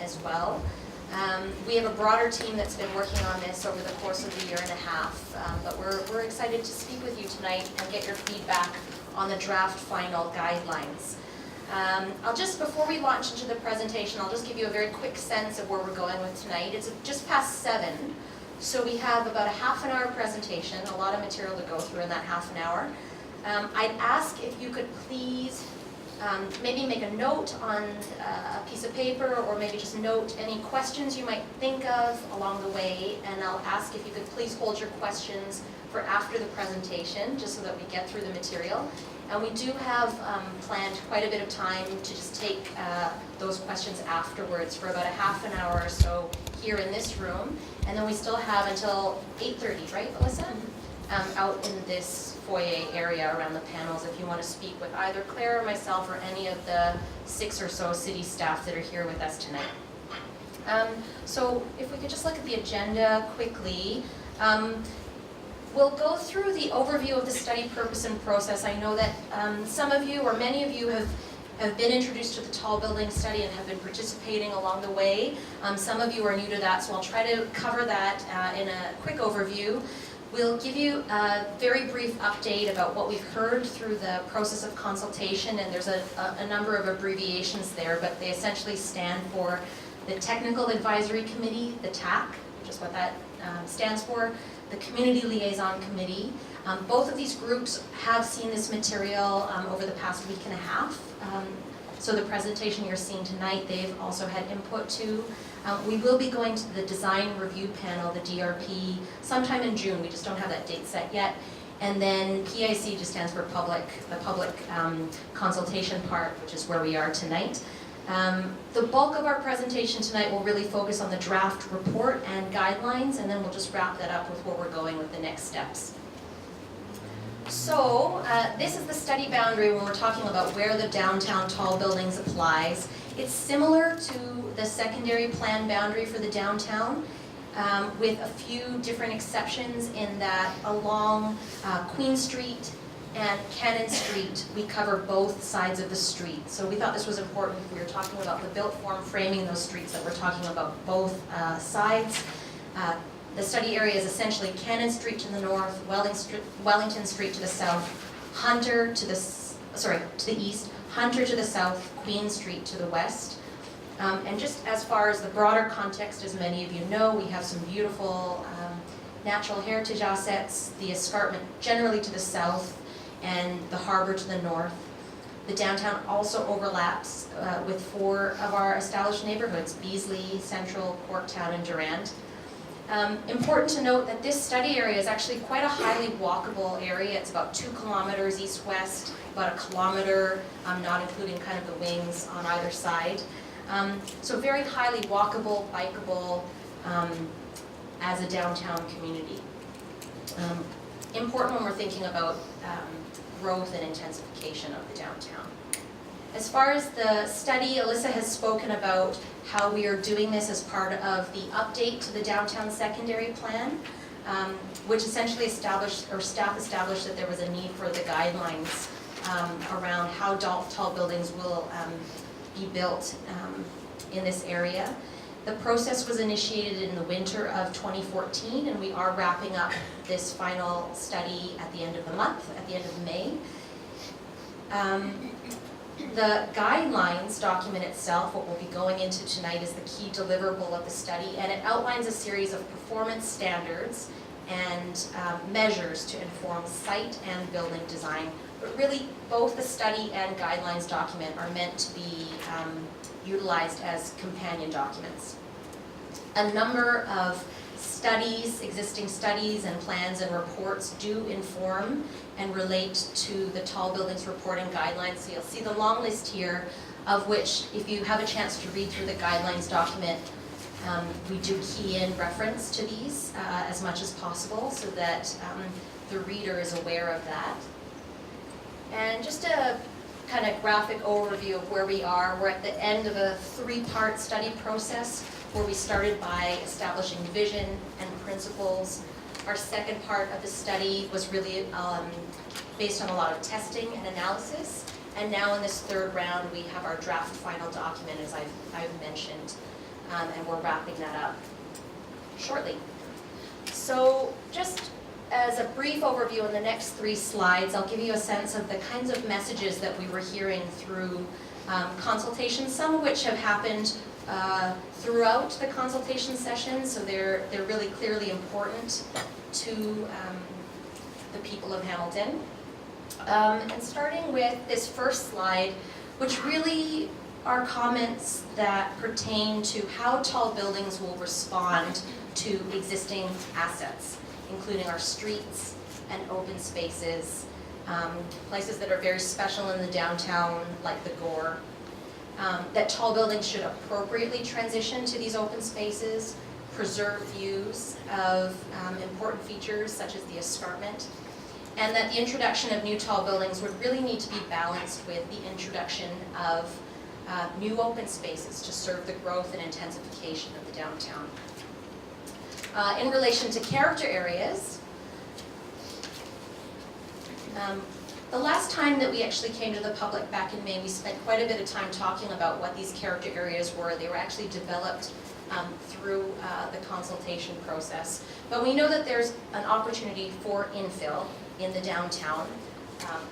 as well. We have a broader team that's been working on this over the course of the year and a half, but we're excited to speak with you tonight and get your feedback on the draft final guidelines. Before we launch into the presentation, I'll just give you a very quick sense of where we're going with tonight. It's just past 7, so we have about a half an hour presentation, a lot of material to go through in that half an hour. I'd ask if you could please maybe make a note on a piece of paper, or maybe just note any questions you might think of along the way, and I'll ask if you could please hold your questions for after the presentation, just so that we get through the material. And we do have planned quite a bit of time to just take those questions afterwards for about a half an hour or so here in this room, and then we still have until 8:30, right, Alyssa? Out in this foyer area around the panels if you want to speak with either Claire or myself or any of the 6 or so city staff that are here with us tonight. So if we could just look at the agenda quickly. We'll go through the overview of the study purpose and process. I know that some of you, or many of you, have been introduced to the tall building study and have been participating along the way. Some of you are new to that, so I'll try to cover that in a quick overview. We'll give you a very brief update about what we've heard through the process of consultation, and there's a number of abbreviations there, but they essentially stand for the Technical Advisory Committee, the TAC, which is what that stands for, the Community Liaison Committee. Both of these groups have seen this material over the past week and a half. So the presentation you're seeing tonight, they've also had input to. We will be going to the Design Review Panel, the DRP, sometime in June. We just don't have that date set yet. And then PIC just stands for the public consultation part, which is where we are tonight. The bulk of our presentation tonight will really focus on the draft report and guidelines, and then we'll just wrap that up with where we're going with the next steps. So, this is the study boundary when we're talking about where the downtown tall buildings applies. It's similar to the secondary plan boundary for the downtown, with a few different exceptions in that along Queen Street and Cannon Street, we cover both sides of the street. So we thought this was important if we were talking about the built form framing those streets, that we're talking about both sides. The study area is essentially Cannon Street to the north, Wellington Street to the south, Hunter to the east, Hunter to the south, Queen Street to the west. And just as far as the broader context, as many of you know, we have some beautiful natural heritage assets, the escarpment generally to the south, and the harbor to the north. The downtown also overlaps with 4 of our established neighborhoods, Beasley, Central, Corktown, and Durand. Important to note that this study area is actually quite a highly walkable area. It's about 2 kilometers east-west, about 1 kilometer, not including kind of the wings on either side. So very highly walkable, bikeable as a downtown community. Important when we're thinking about growth and intensification of the downtown. As far as the study, Alyssa has spoken about how we are doing this as part of the update to the downtown secondary plan, which essentially staff established that there was a need for the guidelines around how tall buildings will be built in this area. The process was initiated in the winter of 2014, and we are wrapping up this final study at the end of the month, at the end of May. The guidelines document itself, what we'll be going into tonight, is the key deliverable of the study, and it outlines a series of performance standards and measures to inform site and building design. But really, both the study and guidelines document are meant to be utilized as companion documents. A number of studies, existing studies and plans and reports do inform and relate to the tall buildings reporting guidelines. So you'll see the long list here, of which, if you have a chance to read through the guidelines document, we do key in reference to these as much as possible so that the reader is aware of that. And just a kind of graphic overview of where we are. We're at the end of a 3-part study process where we started by establishing vision and principles. Our second part of the study was really based on a lot of testing and analysis. And now in this 3rd round, we have our draft final document, as I've mentioned. and we're wrapping that up shortly. So just as a brief overview in the next 3 slides, I'll give you a sense of the kinds of messages that we were hearing through consultations, some of which have happened throughout the consultation session, so they're really clearly important to the people of Hamilton. And starting with this first slide, which really are comments that pertain to how tall buildings will respond to existing assets, including our streets and open spaces, places that are very special in the downtown, like the Gore. That tall buildings should appropriately transition to these open spaces, preserve views of important features such as the escarpment, and that the introduction of new tall buildings would really need to be balanced with the introduction of new open spaces to serve the growth and intensification of the downtown. In relation to character areas, the last time that we actually came to the public back in May, we spent quite a bit of time talking about what these character areas were. They were actually developed through the consultation process. But we know that there's an opportunity for infill in the downtown.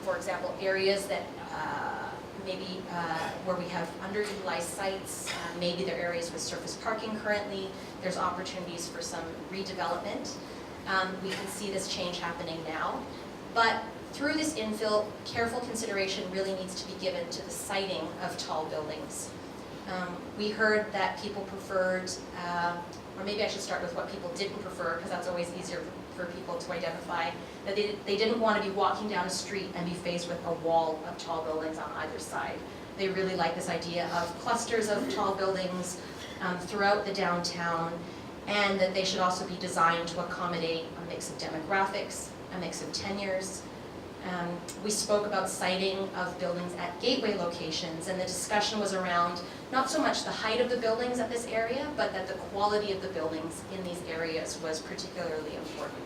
For example, areas that maybe where we have underutilized sites, maybe there are areas with surface parking currently. There's opportunities for some redevelopment. We can see this change happening now. But through this infill, careful consideration really needs to be given to the siting of tall buildings. We heard that people preferred, or maybe I should start with what people didn't prefer, because that's always easier for people to identify, that they didn't want to be walking down a street and be faced with a wall of tall buildings on either side. They really like this idea of clusters of tall buildings throughout the downtown, and that they should also be designed to accommodate a mix of demographics, a mix of tenures. We spoke about siting of buildings at gateway locations, and the discussion was around not so much the height of the buildings at this area, but that the quality of the buildings in these areas was particularly important.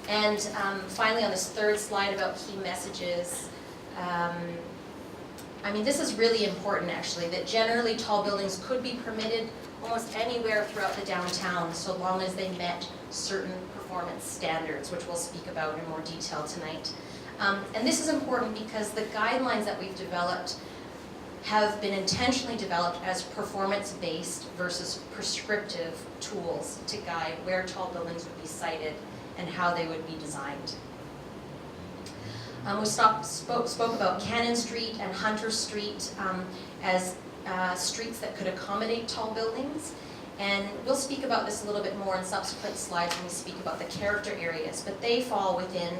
And finally, on this third slide about key messages, I mean, this is really important actually, that generally tall buildings could be permitted almost anywhere throughout the downtown, so long as they met certain performance standards, which we'll speak about in more detail tonight. And this is important because the guidelines that we've developed have been intentionally developed as performance-based versus prescriptive tools to guide where tall buildings would be sited and how they would be designed. We spoke about Cannon Street and Hunter Street as streets that could accommodate tall buildings. And we'll speak about this a little bit more in subsequent slides when we speak about the character areas, but they fall within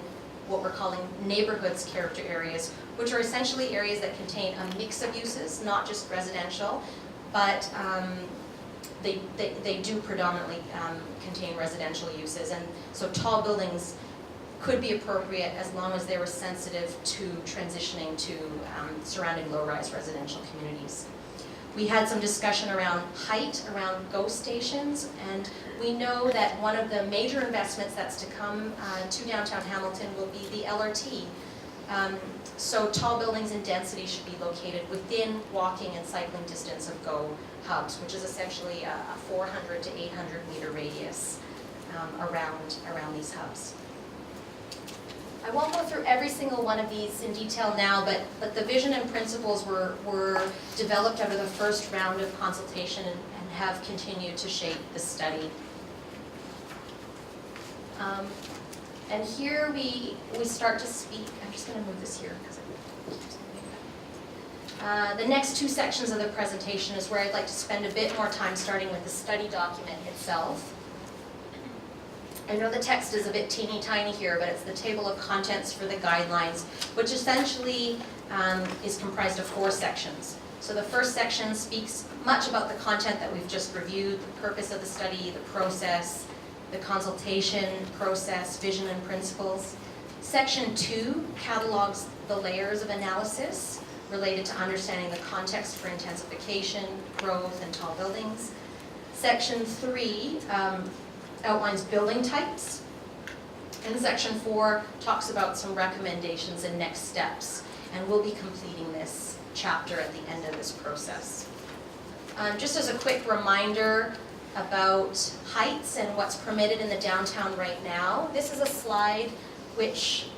what we're calling neighborhoods character areas, which are essentially areas that contain a mix of uses, not just residential, but they do predominantly contain residential uses. And so tall buildings could be appropriate as long as they were sensitive to transitioning to surrounding low-rise residential communities. We had some discussion around height, around GO stations, and we know that one of the major investments that's to come to downtown Hamilton will be the LRT. So tall buildings and density should be located within walking and cycling distance of GO hubs, which is essentially a 400 to 800 meter radius around these hubs. I won't go through every single one of these in detail now, but the vision and principles were developed out of the first round of consultation and have continued to shape the study. And here we start to speak. I'm just going to move this here because the next 2 sections of the presentation is where I'd like to spend a bit more time, starting with the study document itself. I know the text is a bit teeny tiny here, but it's the table of contents for the guidelines, which essentially is comprised of 4 sections. So the first section speaks much about the content that we've just reviewed, the purpose of the study, the process, the consultation process, vision and principles. Section 2 catalogs the layers of analysis related to understanding the context for intensification, growth, and tall buildings. Section 3 outlines building types, and Section 4 talks about some recommendations and next steps, and we'll be completing this chapter at the end of this process. Just as a quick reminder about heights and what's permitted in the downtown right now, this is a slide which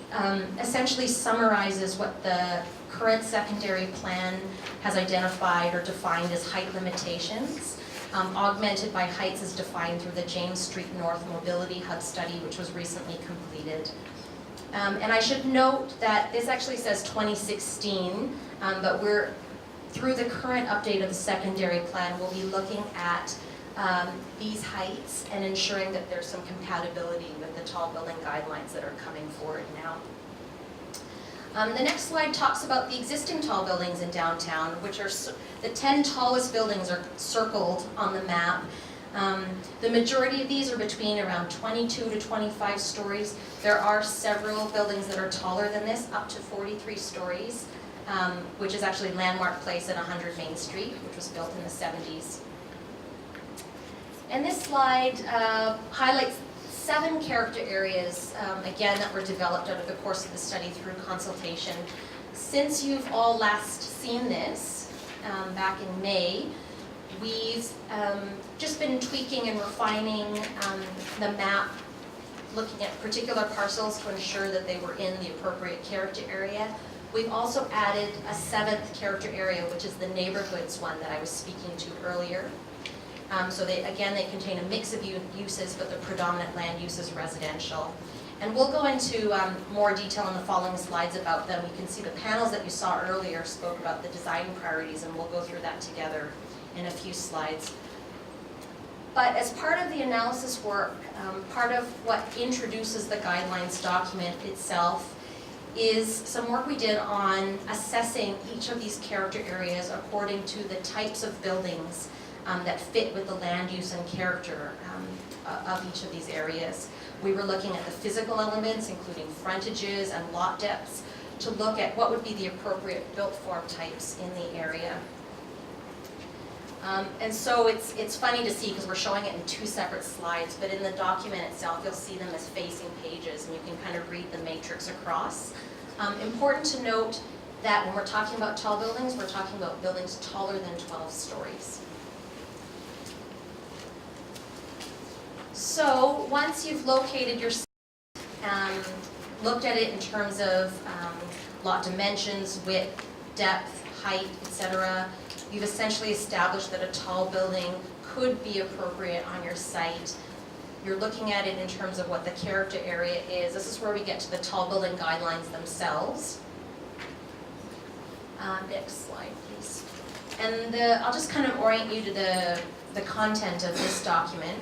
essentially summarizes what the current secondary plan has identified or defined as height limitations, augmented by heights as defined through the James Street North Mobility Hub study, which was recently completed. And I should note that this actually says 2016, but we're, through the current update of the secondary plan, we'll be looking at these heights and ensuring that there's some compatibility with the tall building guidelines that are coming forward now. The next slide talks about the existing tall buildings in downtown, which are the 10 tallest buildings are circled on the map. The majority of these are between around 22 to 25 stories. There are several buildings that are taller than this, up to 43 stories, which is actually Landmark Place at 100 Main Street, which was built in the 70s. And this slide highlights 7 character areas, again, that were developed out of the course of the study through consultation. Since you've all last seen this, back in May, we've just been tweaking and refining the map, looking at particular parcels to ensure that they were in the appropriate character area. We've also added a 7th character area, which is the neighborhoods one that I was speaking to earlier. So they contain a mix of uses, but the predominant land use is residential. And we'll go into more detail in the following slides about them. You can see the panels that you saw earlier spoke about the design priorities, and we'll go through that together in a few slides. But as part of the analysis work, part of what introduces the guidelines document itself is some work we did on assessing each of these character areas according to the types of buildings that fit with the land use and character of each of these areas. We were looking at the physical elements, including frontages and lot depths, to look at what would be the appropriate built form types in the area. And so it's funny to see because we're showing it in 2 separate slides, but in the document itself you'll see them as facing pages and you can kind of read the matrix across. Important to note that when we're talking about tall buildings, we're talking about buildings taller than 12 stories. So once you've located your site, looked at it in terms of lot dimensions, width, depth, height, etc., you've essentially established that a tall building could be appropriate on your site. You're looking at it in terms of what the character area is. This is where we get to the tall building guidelines themselves. Next slide, please. And I'll just kind of orient you to the content of this document.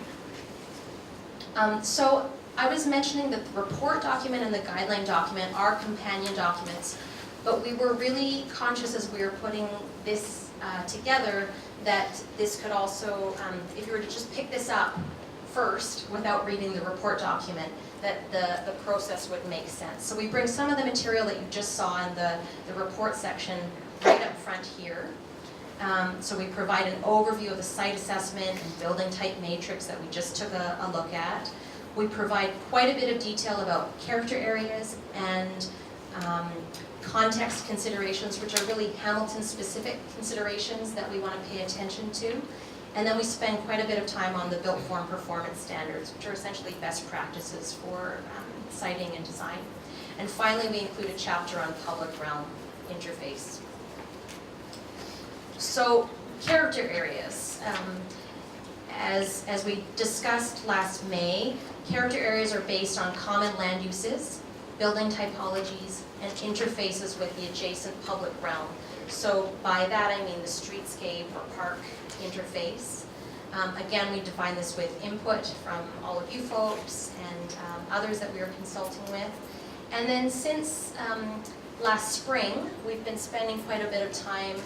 So I was mentioning that the report document and the guideline document are companion documents, but we were really conscious as we were putting this together that this could also, if you were to just pick this up first without reading the report document, that the process would make sense. So we bring some of the material that you just saw in the report section right up front here. So we provide an overview of the site assessment and building type matrix that we just took a look at. We provide quite a bit of detail about character areas and context considerations, which are really Hamilton-specific considerations that we want to pay attention to. And then we spend quite a bit of time on the built form performance standards, which are essentially best practices for siting and design. And finally, we include a chapter on public realm interface. So, character areas. As we discussed last May, character areas are based on common land uses, building typologies, and interfaces with the adjacent public realm. So by that I mean the streetscape or park interface. Again, we define this with input from all of you folks and others that we are consulting with. And then since last spring, we've been spending quite a bit of time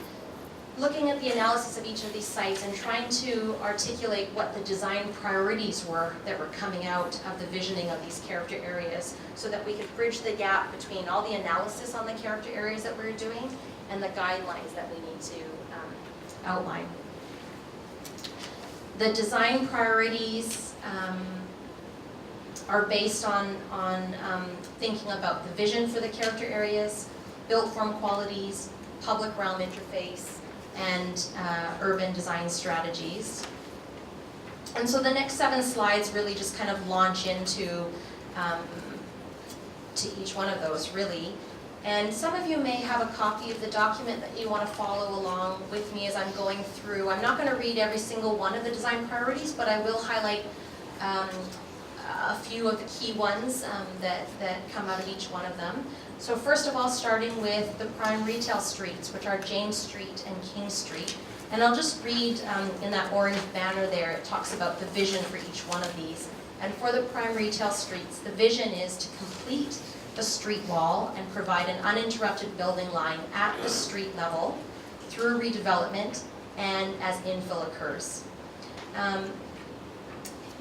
looking at the analysis of each of these sites and trying to articulate what the design priorities were that were coming out of the visioning of these character areas so that we could bridge the gap between all the analysis on the character areas that we're doing and the guidelines that we need to outline. The design priorities are based on thinking about the vision for the character areas, built form qualities, public realm interface, and urban design strategies. And so the next 7 slides really just kind of launch into to each one of those, really. And some of you may have a copy of the document that you want to follow along with me as I'm going through. I'm not going to read every single one of the design priorities, but I will highlight a few of the key ones that come out of each one of them. So first of all, starting with the prime retail streets, which are James Street and King Street. And I'll just read in that orange banner there, it talks about the vision for each one of these. And for the prime retail streets, the vision is to complete the street wall and provide an uninterrupted building line at the street level through redevelopment and as infill occurs.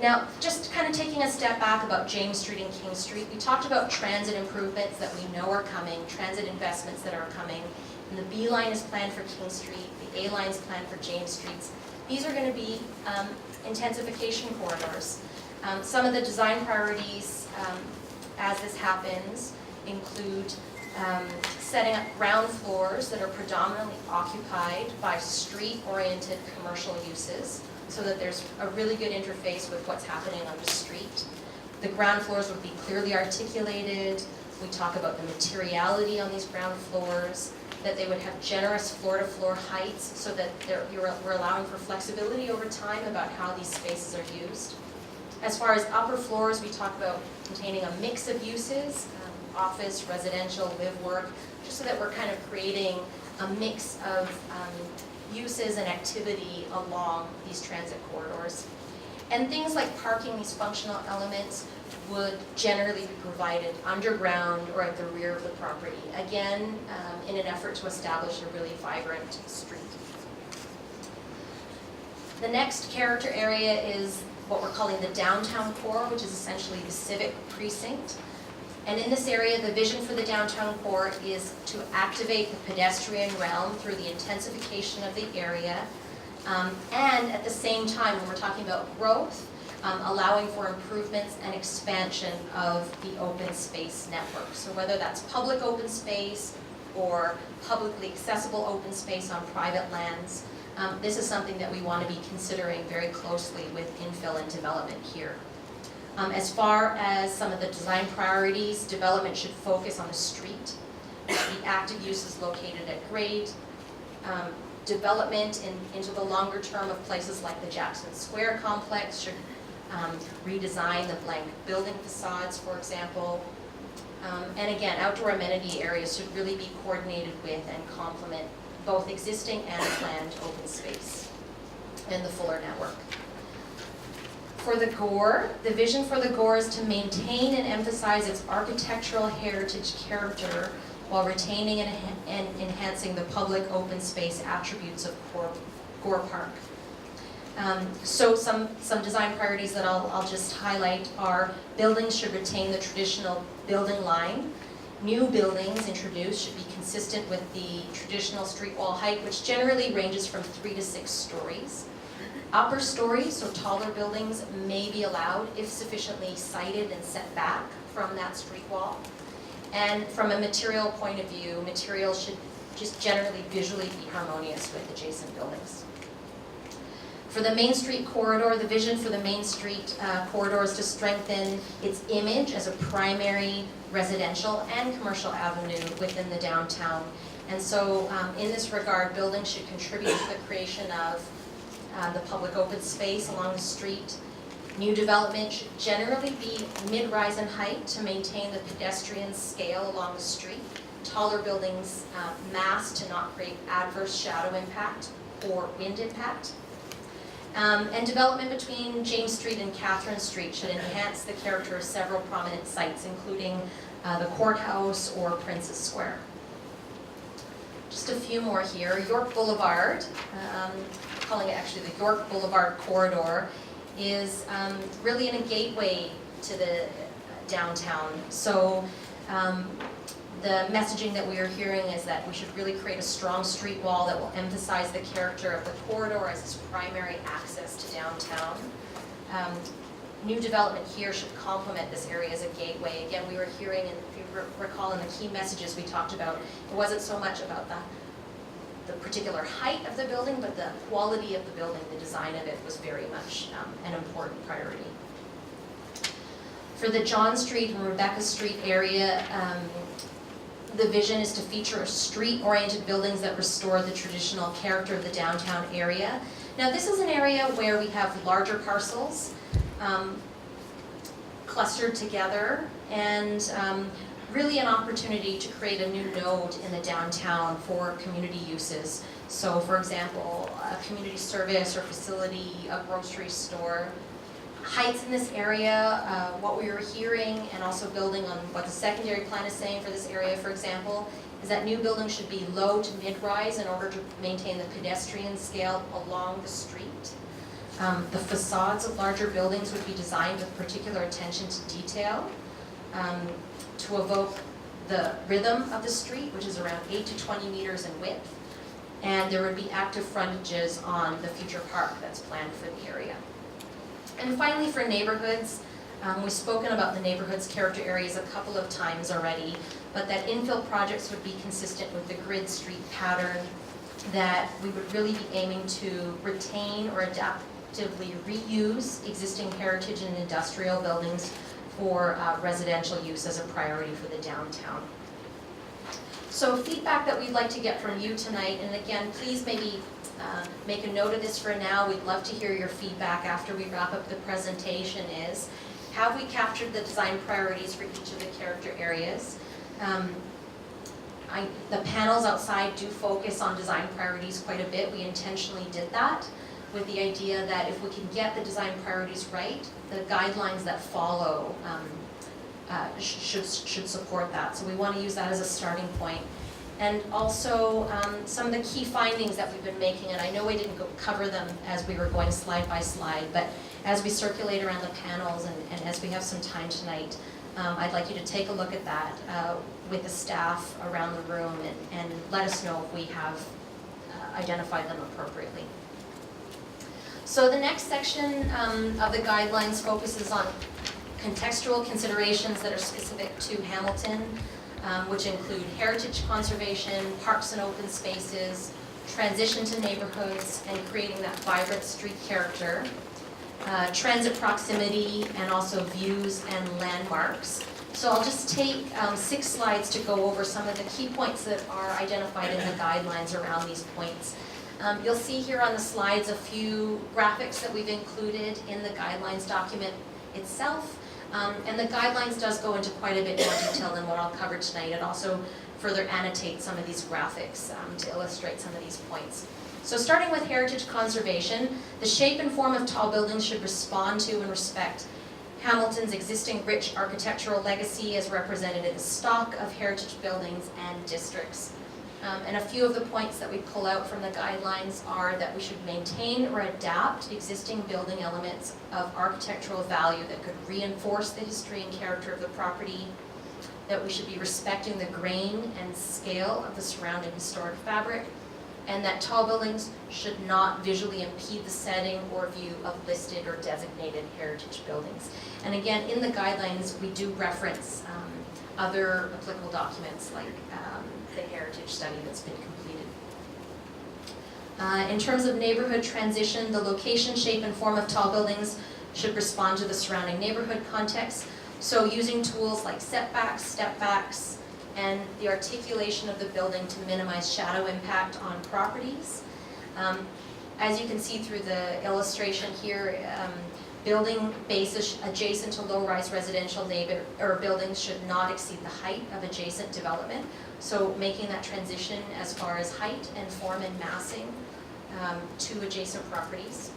Now, just kind of taking a step back about James Street and King Street, we talked about transit improvements that we know are coming, transit investments that are coming, and the B line is planned for King Street, the A line is planned for James Streets. These are going to be intensification corridors. Some of the design priorities as this happens include setting up ground floors that are predominantly occupied by street-oriented commercial uses, so that there's a really good interface with what's happening on the street. The ground floors would be clearly articulated. We talk about the materiality on these ground floors, that they would have generous floor-to-floor heights so that we're allowing for flexibility over time about how these spaces are used. As far as upper floors, we talk about containing a mix of uses, office, residential, live, work, just so that we're kind of creating a mix of uses and activity along these transit corridors. And things like parking, these functional elements, would generally be provided underground or at the rear of the property, again, in an effort to establish a really vibrant street. The next character area is what we're calling the downtown core, which is essentially the civic precinct. And in this area, the vision for the downtown core is to activate the pedestrian realm through the intensification of the area, and at the same time, when we're talking about growth, allowing for improvements and expansion of the open space network. So whether that's public open space or publicly accessible open space on private lands, this is something that we want to be considering very closely with infill and development here. As far as some of the design priorities, development should focus on the street. There should be active uses located at grade. Development into the longer term of places like the Jackson Square complex should redesign the blank building facades, for example. And again, outdoor amenity areas should really be coordinated with and complement both existing and planned open space in the fuller network. For the GORE, the vision for the GORE is to maintain and emphasize its architectural heritage character while retaining and enhancing the public open space attributes of GORE Park. So some design priorities that I'll just highlight are: buildings should retain the traditional building line. New buildings introduced should be consistent with the traditional street wall height, which generally ranges from 3 to 6 stories. Upper stories, so taller buildings, may be allowed if sufficiently sited and set back from that street wall. And from a material point of view, materials should just generally visually be harmonious with adjacent buildings. For the Main Street corridor, the vision for the Main Street corridor is to strengthen its image as a primary residential and commercial avenue within the downtown. And so in this regard, buildings should contribute to the creation of the public open space along the street. New development should generally be mid-rise in height to maintain the pedestrian scale along the street. Taller buildings mass to not create adverse shadow impact or wind impact. And development between James Street and Catherine Street should enhance the character of several prominent sites, including the courthouse or Princess Square. Just a few more here. York Boulevard, calling it actually the York Boulevard corridor, is really in a gateway to the downtown. So the messaging that we are hearing is that we should really create a strong street wall that will emphasize the character of the corridor as its primary access to downtown. New development here should complement this area as a gateway. Again, we were hearing, and if you recall in the key messages we talked about, it wasn't so much about the particular height of the building, but the quality of the building, the design of it was very much an important priority. For the John Street and Rebecca Street area, the vision is to feature street-oriented buildings that restore the traditional character of the downtown area. Now, this is an area where we have larger parcels clustered together, and really an opportunity to create a new node in the downtown for community uses. So, for example, a community service or facility, a grocery store. Heights in this area, what we were hearing and also building on what the secondary plan is saying for this area, for example, is that new buildings should be low to mid-rise in order to maintain the pedestrian scale along the street. The facades of larger buildings would be designed with particular attention to detail to evoke the rhythm of the street, which is around 8 to 20 meters in width. And there would be active frontages on the future park that's planned for the area. And finally, for neighborhoods, we've spoken about the neighborhood's character areas a couple of times already, but that infill projects would be consistent with the grid street pattern, that we would really be aiming to retain or adaptively reuse existing heritage and industrial buildings for residential use as a priority for the downtown. So feedback that we'd like to get from you tonight, and again, please maybe make a note of this for now. We'd love to hear your feedback after we wrap up the presentation is, have we captured the design priorities for each of the character areas? The panels outside do focus on design priorities quite a bit. We intentionally did that with the idea that if we can get the design priorities right, the guidelines that follow should support that. So we want to use that as a starting point. And also some of the key findings that we've been making, and I know we didn't cover them as we were going slide by slide, but as we circulate around the panels and as we have some time tonight, I'd like you to take a look at that with the staff around the room and let us know if we have identified them appropriately. So the next section of the guidelines focuses on contextual considerations that are specific to Hamilton, which include heritage conservation, parks and open spaces, transition to neighborhoods, and creating that vibrant street character, transit proximity, and also views and landmarks. So I'll just take 6 slides to go over some of the key points that are identified in the guidelines around these points. You'll see here on the slides a few graphics that we've included in the guidelines document itself. And the guidelines does go into quite a bit more detail than what I'll cover tonight. It also further annotates some of these graphics to illustrate some of these points. So starting with heritage conservation, the shape and form of tall buildings should respond to and respect Hamilton's existing rich architectural legacy as represented in the stock of heritage buildings and districts. And a few of the points that we pull out from the guidelines are that we should maintain or adapt existing building elements of architectural value that could reinforce the history and character of the property, that we should be respecting the grain and scale of the surrounding historic fabric, and that tall buildings should not visually impede the setting or view of listed or designated heritage buildings. And again, in the guidelines, we do reference other applicable documents like the heritage study that's been completed. In terms of neighborhood transition, the location, shape, and form of tall buildings should respond to the surrounding neighborhood context. So using tools like setbacks, stepbacks, and the articulation of the building to minimize shadow impact on properties. As you can see through the illustration here, building bases adjacent to low-rise residential buildings should not exceed the height of adjacent development. So making that transition as far as height and form and massing to adjacent properties.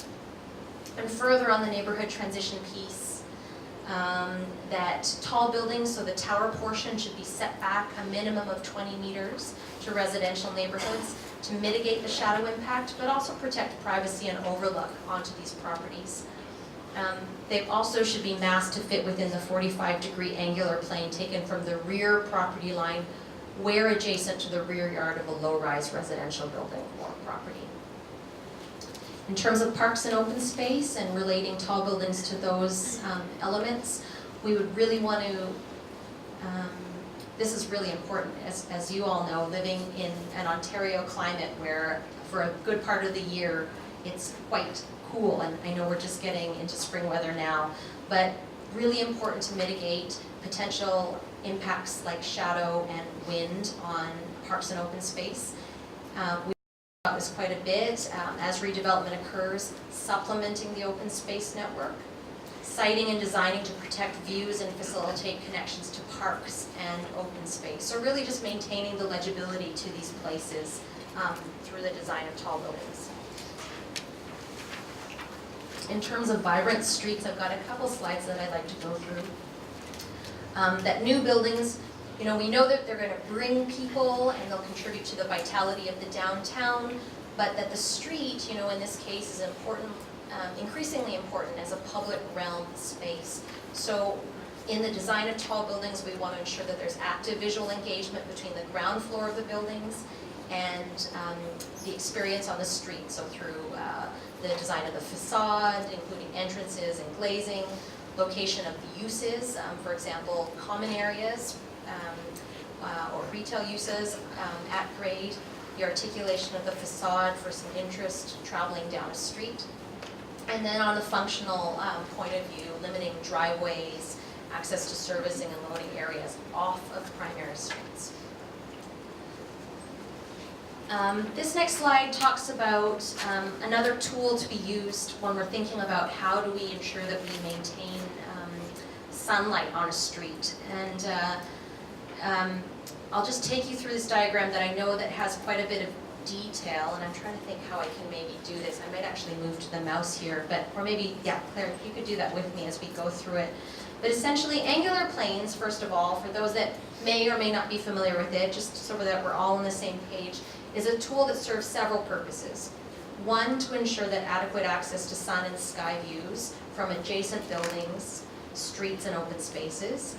And further on the neighborhood transition piece, that tall buildings, so the tower portion should be set back a minimum of 20 meters to residential neighborhoods to mitigate the shadow impact, but also protect privacy and overlook onto these properties. They also should be masked to fit within the 45-degree angular plane taken from the rear property line where adjacent to the rear yard of a low-rise residential building or property. In terms of parks and open space and relating tall buildings to those elements, we would really want to this is really important, as you all know, living in an Ontario climate where for a good part of the year it's quite cool, and I know we're just getting into spring weather now, but really important to mitigate potential impacts like shadow and wind on parks and open space. We talk about this quite a bit as redevelopment occurs, supplementing the open space network, siting and designing to protect views and facilitate connections to parks and open space. So really just maintaining the legibility to these places through the design of tall buildings. In terms of vibrant streets, I've got a couple slides that I'd like to go through. That new buildings, we know that they're going to bring people and they'll contribute to the vitality of the downtown, but that the street, in this case is important, increasingly important as a public realm space. So in the design of tall buildings, we want to ensure that there's active visual engagement between the ground floor of the buildings and the experience on the street. So through the design of the facade, including entrances and glazing, location of the uses, for example, common areas or retail uses at grade, the articulation of the facade for some interest traveling down a street, and then on the functional point of view, limiting driveways, access to servicing and loading areas off of primary streets. This next slide talks about another tool to be used when we're thinking about how do we ensure that we maintain sunlight on a street. And I'll just take you through this diagram that I know that has quite a bit of detail, and I'm trying to think how I can maybe do this. I might actually move to the mouse here, or maybe, yeah, Claire, you could do that with me as we go through it. But essentially, angular planes, first of all, for those that may or may not be familiar with it, just so that we're all on the same page, is a tool that serves several purposes. One, to ensure that adequate access to sun and sky views from adjacent buildings, streets, and open spaces.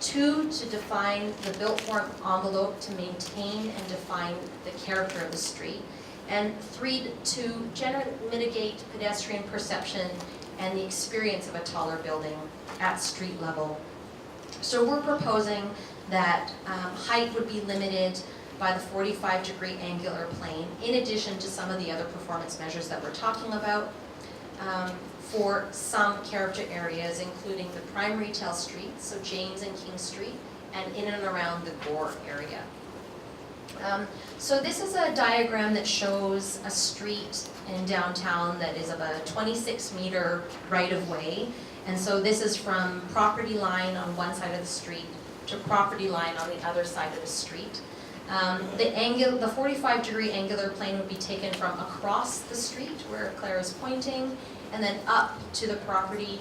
Two, to define the built form envelope to maintain and define the character of the street. And three, to mitigate pedestrian perception and the experience of a taller building at street level. So we're proposing that height would be limited by the 45-degree angular plane, in addition to some of the other performance measures that we're talking about, for some character areas, including the prime retail streets, so James and King Street, and in and around the Gore area. So this is a diagram that shows a street in downtown that is of a 26-meter right-of-way. And so this is from property line on one side of the street to property line on the other side of the street. The 45-degree angular plane would be taken from across the street, where Claire is pointing, and then up to the property.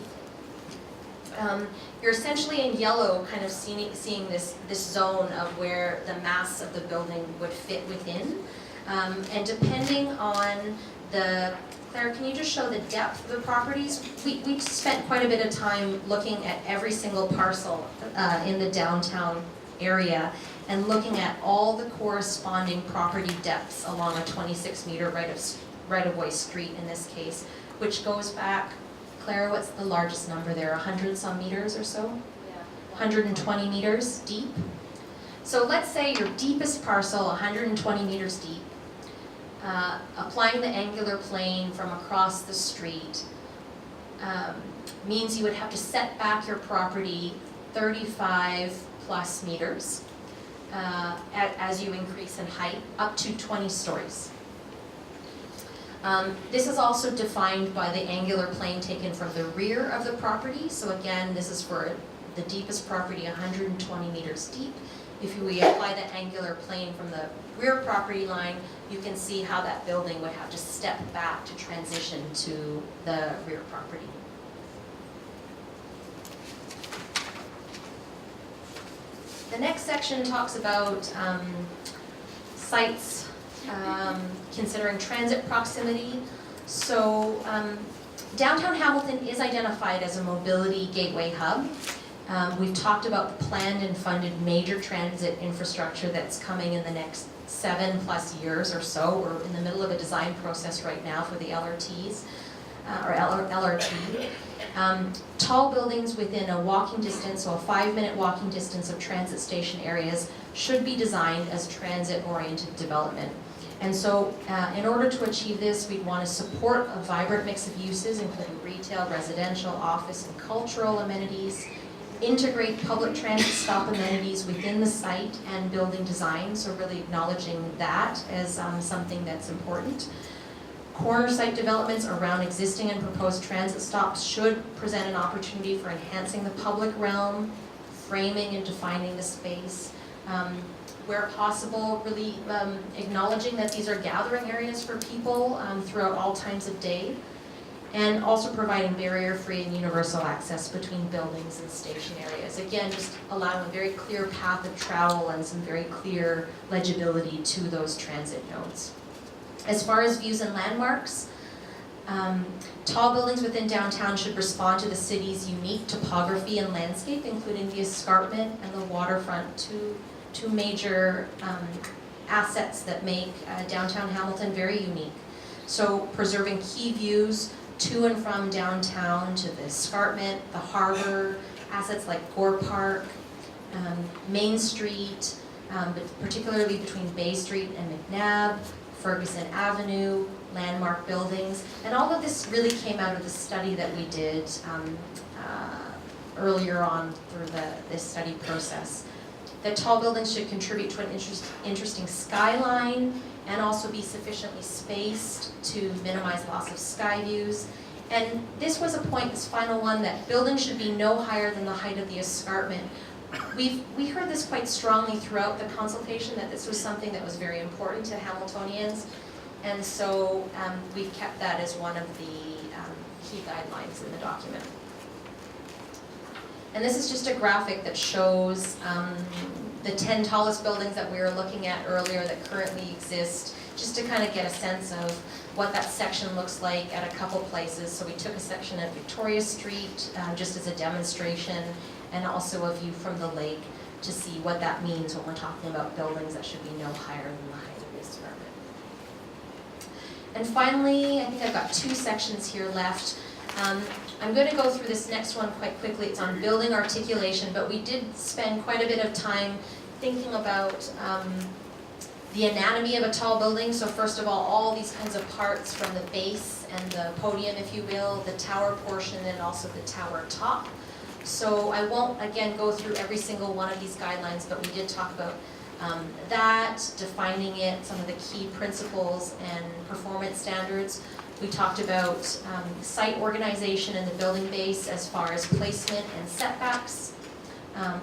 You're essentially in yellow kind of seeing this zone of where the mass of the building would fit within. And depending on Claire, can you just show the depth of the properties? We spent quite a bit of time looking at every single parcel in the downtown area and looking at all the corresponding property depths along a 26-meter right-of-way street in this case, which goes back, Claire, what's the largest number there, 100-some meters or so? Yeah. 120 meters deep. So let's say your deepest parcel, 120 meters deep, applying the angular plane from across the street means you would have to set back your property 35 plus meters as you increase in height, up to 20 stories. This is also defined by the angular plane taken from the rear of the property. So again, this is for the deepest property, 120 meters deep. If we apply the angular plane from the rear property line, you can see how that building would have to step back to transition to the rear property. The next section talks about sites considering transit proximity. So downtown Hamilton is identified as a mobility gateway hub. We've talked about the planned and funded major transit infrastructure that's coming in the next 7+ years or so. We're in the middle of a design process right now for the LRTs, or LRT. Tall buildings within a walking distance, so a 5-minute walking distance of transit station areas, should be designed as transit-oriented development. And so in order to achieve this, we'd want to support a vibrant mix of uses, including retail, residential, office, and cultural amenities, integrate public transit stop amenities within the site and building design, so really acknowledging that as something that's important. Corner site developments around existing and proposed transit stops should present an opportunity for enhancing the public realm, framing and defining the space. Where possible, really acknowledging that these are gathering areas for people throughout all times of day, and also providing barrier-free and universal access between buildings and station areas. Again, just allowing a very clear path of travel and some very clear legibility to those transit nodes. As far as views and landmarks, tall buildings within downtown should respond to the city's unique topography and landscape, including the escarpment and the waterfront, two major assets that make downtown Hamilton very unique. So preserving key views to and from downtown to the escarpment, the harbor, assets like Gore Park, Main Street, but particularly between Bay Street and McNabb, Ferguson Avenue, landmark buildings, and all of this really came out of the study that we did earlier on through this study process. That tall buildings should contribute to an interesting skyline and also be sufficiently spaced to minimize loss of sky views. And this was a point, this final one, that buildings should be no higher than the height of the escarpment. We heard this quite strongly throughout the consultation, that this was something that was very important to Hamiltonians, and so we've kept that as one of the key guidelines in the document. And this is just a graphic that shows the 10 tallest buildings that we were looking at earlier that currently exist, just to kind of get a sense of what that section looks like at a couple places. So we took a section at Victoria Street just as a demonstration, and also a view from the lake to see what that means when we're talking about buildings that should be no higher than the height of the escarpment. And finally, I think I've got 2 sections here left. I'm going to go through this next one quite quickly. It's on building articulation, but we did spend quite a bit of time thinking about the anatomy of a tall building. So first of all these kinds of parts from the base and the podium, if you will, the tower portion, and also the tower top. So I won't, again, go through every single one of these guidelines, but we did talk about that, defining it, some of the key principles and performance standards. We talked about site organization in the building base as far as placement and setbacks,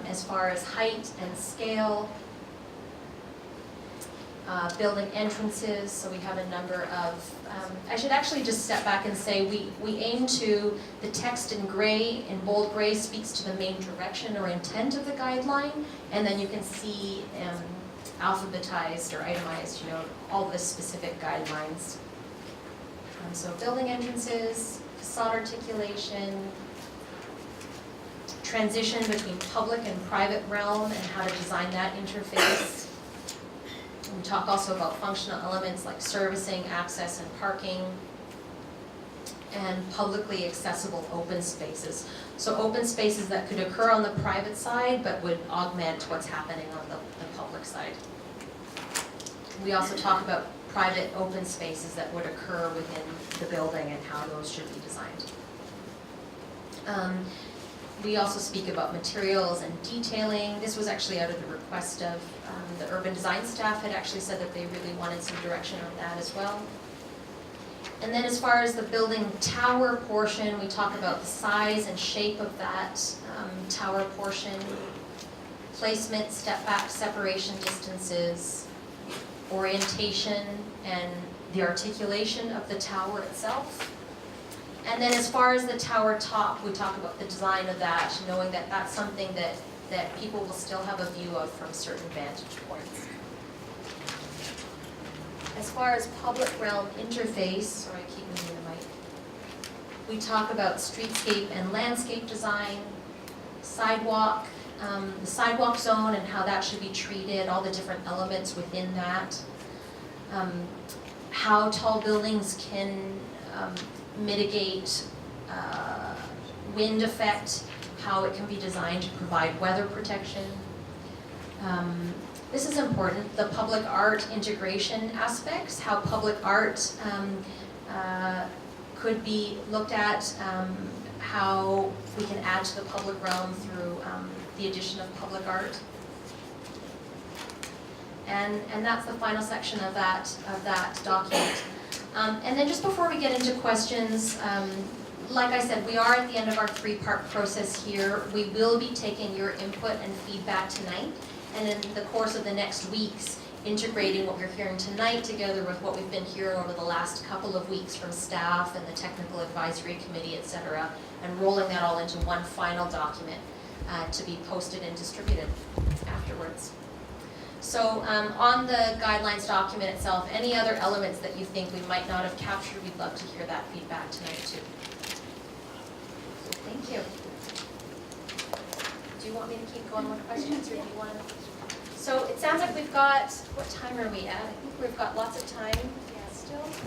as far as height and scale, building entrances. So we have a number of, I should actually just step back and say we aim to, the text in gray, in bold gray, speaks to the main direction or intent of the guideline, and then you can see alphabetized or itemized, all the specific guidelines. So building entrances, facade articulation, transition between public and private realm and how to design that interface. We talk also about functional elements like servicing, access, and parking, and publicly accessible open spaces. So open spaces that could occur on the private side but would augment what's happening on the public side. We also talk about private open spaces that would occur within the building and how those should be designed. We also speak about materials and detailing. This was actually out of the request of the urban design staff had actually said that they really wanted some direction on that as well. And then as far as the building tower portion, we talk about the size and shape of that tower portion, placement, step back, separation distances, orientation, and the articulation of the tower itself. And then as far as the tower top, we talk about the design of that, knowing that that's something that people will still have a view of from certain vantage points. As far as public realm interface, sorry, I keep moving the mic, we talk about streetscape and landscape design, sidewalk, the sidewalk zone and how that should be treated, all the different elements within that, how tall buildings can mitigate wind effect, how it can be designed to provide weather protection. This is important, the public art integration aspects, how public art could be looked at, how we can add to the public realm through the addition of public art. And that's the final section of that document. And then just before we get into questions, like I said, we are at the end of our three-part process here. We will be taking your input and feedback tonight, and in the course of the next weeks, integrating what we're hearing tonight together with what we've been hearing over the last couple of weeks from staff and the technical advisory committee, etc., and rolling that all into one final document to be posted and distributed afterwards. So on the guidelines document itself, any other elements that you think we might not have captured, we'd love to hear that feedback tonight too. Thank you. Do you want me to keep going with questions, or do you want to? So it sounds like we've got, what time are we at? I think we've got lots of time still.